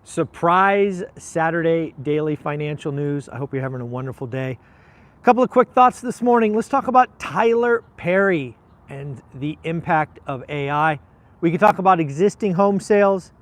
Surprise Saturday daily financial news. I hope you're having a wonderful day. A couple of quick thoughts this morning. Let's talk about Tyler Perry and the impact of AI. We can talk about existing home sales.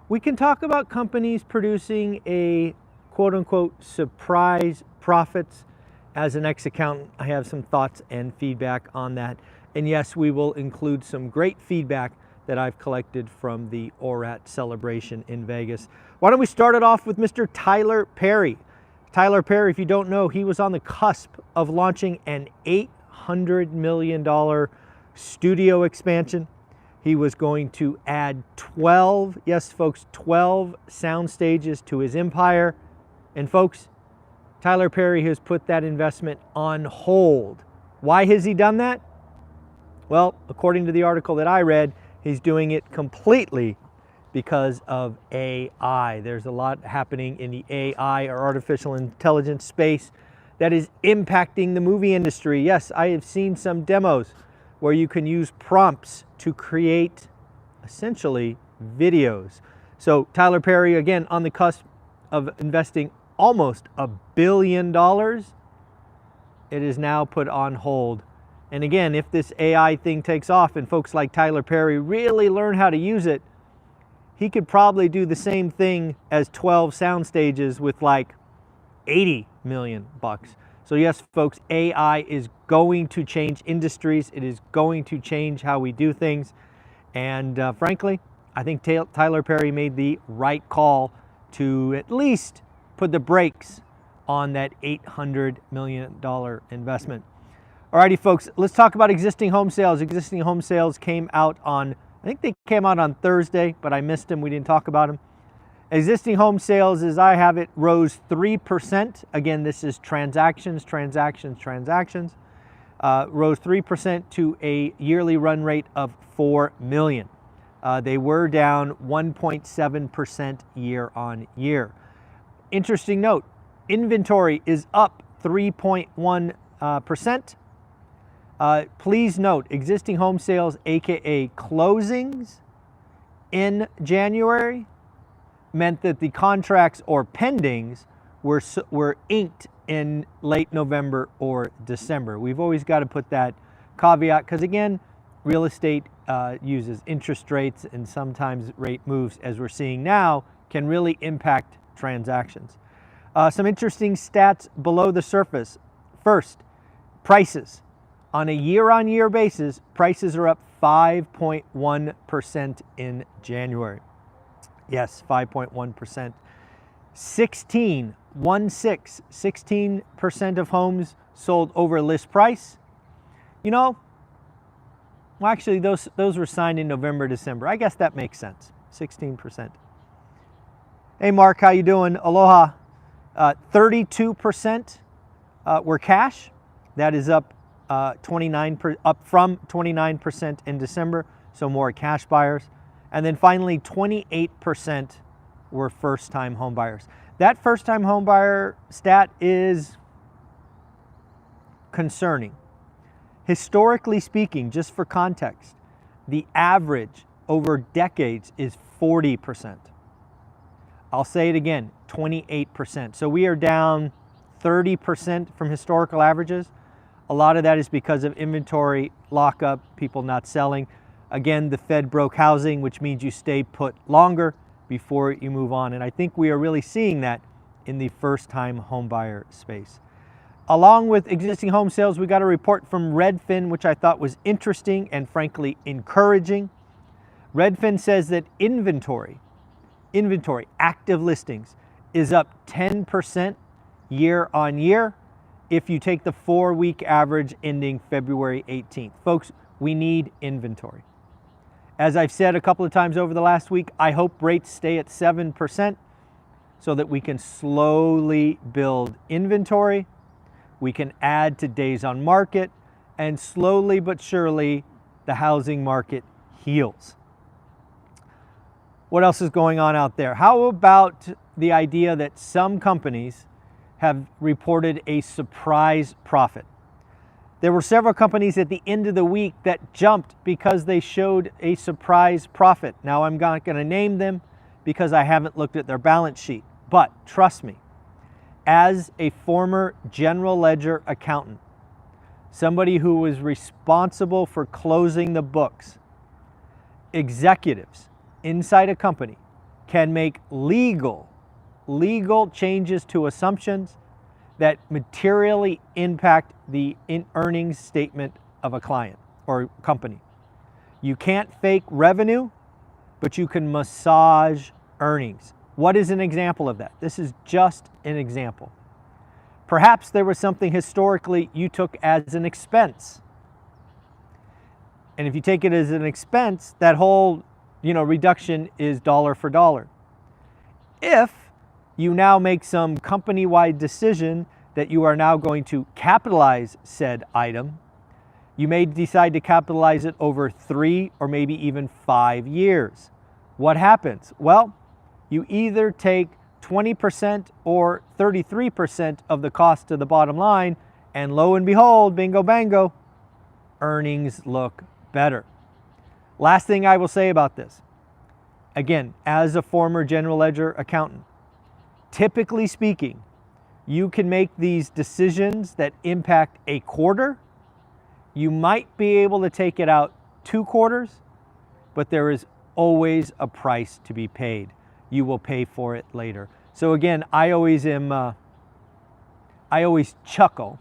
We can talk about companies producing a quote unquote surprise profits. As an ex-accountant, I have some thoughts and feedback on that. And yes, we will include some great feedback that I've collected from the ORAT celebration in Vegas. Why don't we start it off with Mr. Tyler Perry. Tyler Perry, if you don't know, he was on the cusp of launching an $800 million studio expansion. He was going to add 12, yes folks, 12 sound stages to his empire. And folks, Tyler Perry has put that investment on hold. Why has he done that? Well, according to the article that I read, he's doing it completely because of AI. There's a lot happening in the AI or artificial intelligence space that is impacting the movie industry. Yes, I have seen some demos where you can use prompts to create essentially videos. So Tyler Perry, again, on the cusp of investing almost $1 billion, it is now put on hold. And again, if this AI thing takes off and folks like Tyler Perry really learn how to use it, he could probably do the same thing as 12 sound stages with like 80 million bucks. So yes, folks, AI is going to change industries. It is going to change how we do things. And frankly, I think Tyler Perry made the right call to at least put the brakes on that $800 million investment. Alrighty, folks, let's talk about existing home sales. Existing home sales came out on, I think they came out on Thursday, but I missed them. We didn't talk about them. Existing home sales, as I have it, rose 3%. Again, this is transactions, rose 3% to a yearly run rate of 4 million. They were down 1.7% year on year. Interesting note, inventory is up 3.1%. Please note, existing home sales, aka closings in January, meant that the contracts or pendings were inked in late November or December. We've always got to put that caveat because again, real estate uses interest rates, and sometimes rate moves, as we're seeing now, can really impact transactions. Some interesting stats below the surface. First, prices. On a year-on-year basis, prices are up 5.1% in January. Yes, 5.1%. 16% of homes sold over list price. You know, well, actually, those were signed in November, December. I guess that makes sense. 16%. Hey, Mark, how you doing? Aloha. 32% were cash. That is up up from 29% in December, so more cash buyers. And then finally, 28% were first-time home buyers. That first-time home buyer stat is concerning. Historically speaking, just for context, the average over decades is 40%. I'll say it again, 28%. So we are down 30% from historical averages. A lot of that is because of inventory lockup, people not selling. Again, the Fed broke housing, which means you stay put longer before you move on. And I think we are really seeing that in the first-time home buyer space. Along with existing home sales, we got a report from Redfin, which I thought was interesting and frankly encouraging. Redfin says that inventory, active listings, is up 10% year on year if you take the 4-week average ending February 18th. Folks, we need inventory. As I've said a couple of times over the last week, I hope rates stay at 7% so that we can slowly build inventory. We can add to days on market, and slowly but surely the housing market heals. What else is going on out there? How about the idea that some companies have reported a surprise profit? There were several companies at the end of the week that jumped because they showed a surprise profit. Now, I'm not going to name them because I haven't looked at their balance sheet. But trust me, as a former general ledger accountant, somebody who was responsible for closing the books, executives inside a company can make legal changes to assumptions that materially impact the earnings statement of a client or company. You can't fake revenue, but you can massage earnings. What is an example of that? This is just an example. Perhaps there was something historically you took as an expense. And if you take it as an expense, that whole reduction is dollar for dollar. If you now make some company-wide decision that you are now going to capitalize said item, you may decide to capitalize it over 3 or maybe even 5 years. What happens? Well, you either take 20% or 33% of the cost to the bottom line, and lo and behold, bingo bango, earnings look better. Last thing I will say about this, again, as a former general ledger accountant, typically speaking, you can make these decisions that impact a quarter. You might be able to take it out 2 quarters, but there is always a price to be paid. You will pay for it later. So again, I always chuckle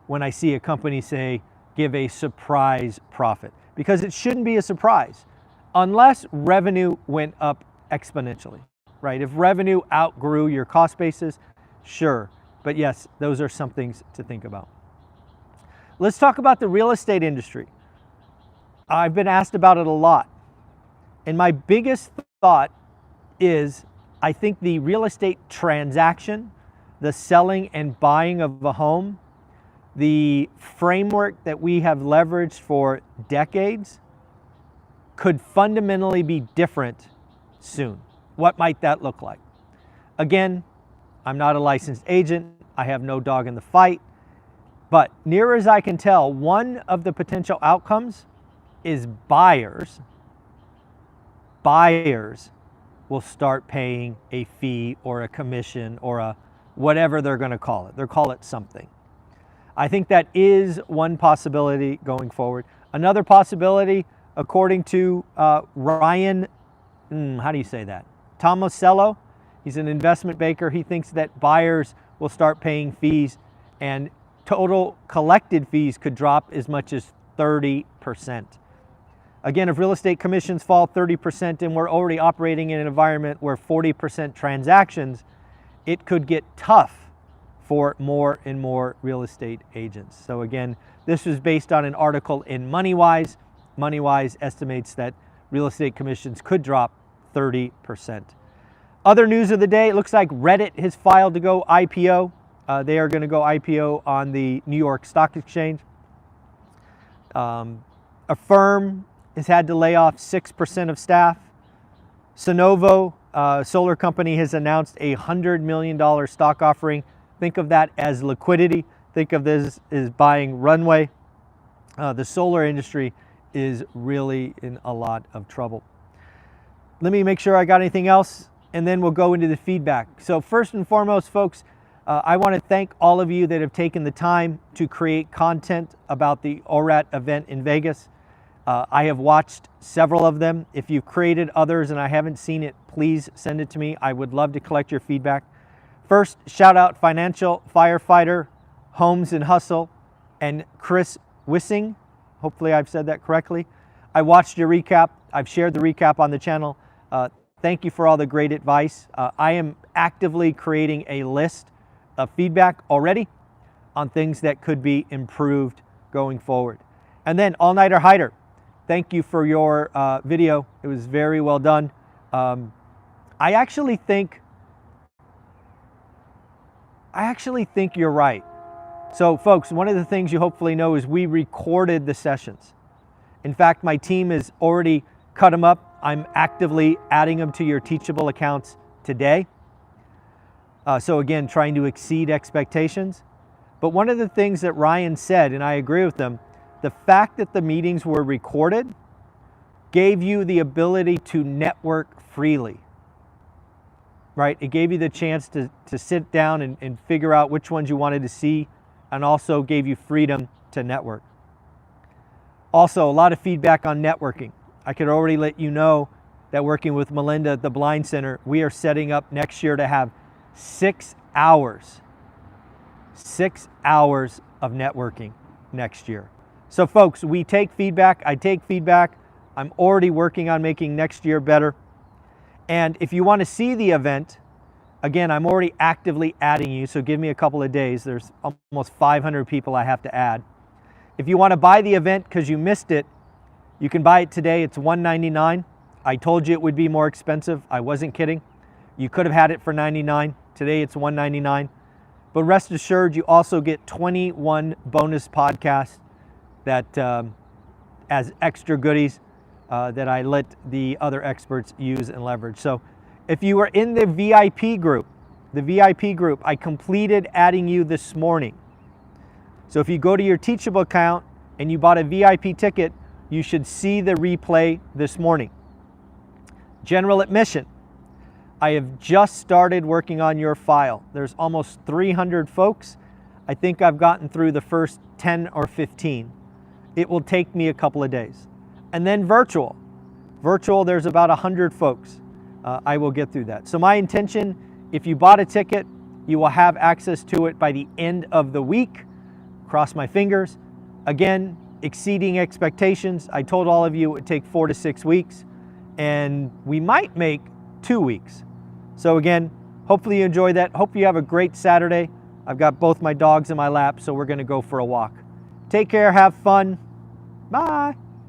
when I see a company say, give a surprise profit, because it shouldn't be a surprise unless revenue went up exponentially, right? If revenue outgrew your cost basis, sure. But yes, those are some things to think about. Let's talk about the real estate industry. I've been asked about it a lot. And my biggest thought is, I think the real estate transaction, the selling and buying of a home, the framework that we have leveraged for decades could fundamentally be different soon. What might that look like? Again, I'm not a licensed agent. I have no dog in the fight. But near as I can tell, one of the potential outcomes is buyers will start paying a fee or a commission or a whatever they're going to call it. They'll call it something. I think that is one possibility going forward. Another possibility, according to Ryan, how do you say that? Tomasello, he's an investment banker. He thinks that buyers will start paying fees and total collected fees could drop as much as 30%. Again, if real estate commissions fall 30% and we're already operating in an environment where 40% transactions, it could get tough for more and more real estate agents. So again, this was based on an article in MoneyWise. MoneyWise estimates that real estate commissions could drop 30%. Other news of the day, it looks like Reddit has filed to go IPO. They are going to go IPO on the New York Stock Exchange. Affirm has had to lay off 6% of staff. Sonovo, solar company, has announced a $100 million stock offering. Think of that as liquidity. Think of this as buying runway. The solar industry is really in a lot of trouble. Let me make sure I got anything else, and then we'll go into the feedback. So first and foremost, folks, I want to thank all of you that have taken the time to create content about the ORAT event in Vegas. I have watched several of them. If you've created others and I haven't seen it, please send it to me. I would love to collect your feedback. First, shout out Financial Firefighter, Homes and Hustle, and Chris Wissing. Hopefully I've said that correctly. I watched your recap. I've shared the recap on the channel. Thank you for all the great advice. I am actively creating a list of feedback already on things that could be improved going forward. And then All Nighter Hider, thank you for your video. It was very well done. I actually think you're right. So folks, one of the things you hopefully know is we recorded the sessions. In fact, my team has already cut them up. I'm actively adding them to your teachable accounts today. So again, trying to exceed expectations. But one of the things that Ryan said, and I agree with him, the fact that the meetings were recorded gave you the ability to network freely. right? It gave you the chance to sit down and figure out which ones you wanted to see, and also gave you freedom to network. Also, a lot of feedback on networking. I could already let you know that working with Melinda at the Blind Center, we are setting up next year to have 6 hours of networking next year. So folks, we take feedback, I take feedback. I'm already working on making next year better. And if you want to see the event, again, I'm already actively adding you, so give me a couple of days. There's almost 500 people I have to add. If you want to buy the event because you missed it, you can buy it today. It's $199. I told you it would be more expensive. I wasn't kidding. You could have had it for $99. Today it's $199. But rest assured, you also get 21 bonus podcasts that as extra goodies that I let the other experts use and leverage. So if you were in the VIP group, I completed adding you this morning. So if you go to your Teachable account and you bought a VIP ticket, you should see the replay this morning. General admission. I have just started working on your file. There's almost 300 folks. I think I've gotten through the first 10 or 15. It will take me a couple of days. And then virtual. Virtual, there's about 100 folks. I will get through that. So my intention, if you bought a ticket, you will have access to it by the end of the week. Cross my fingers. Again, exceeding expectations. I told all of you it would take 4 to 6 weeks, and we might make 2 weeks. So again, hopefully you enjoy that. Hope you have a great Saturday. I've got both my dogs in my lap, so we're going to go for a walk. Take care, have fun. Bye.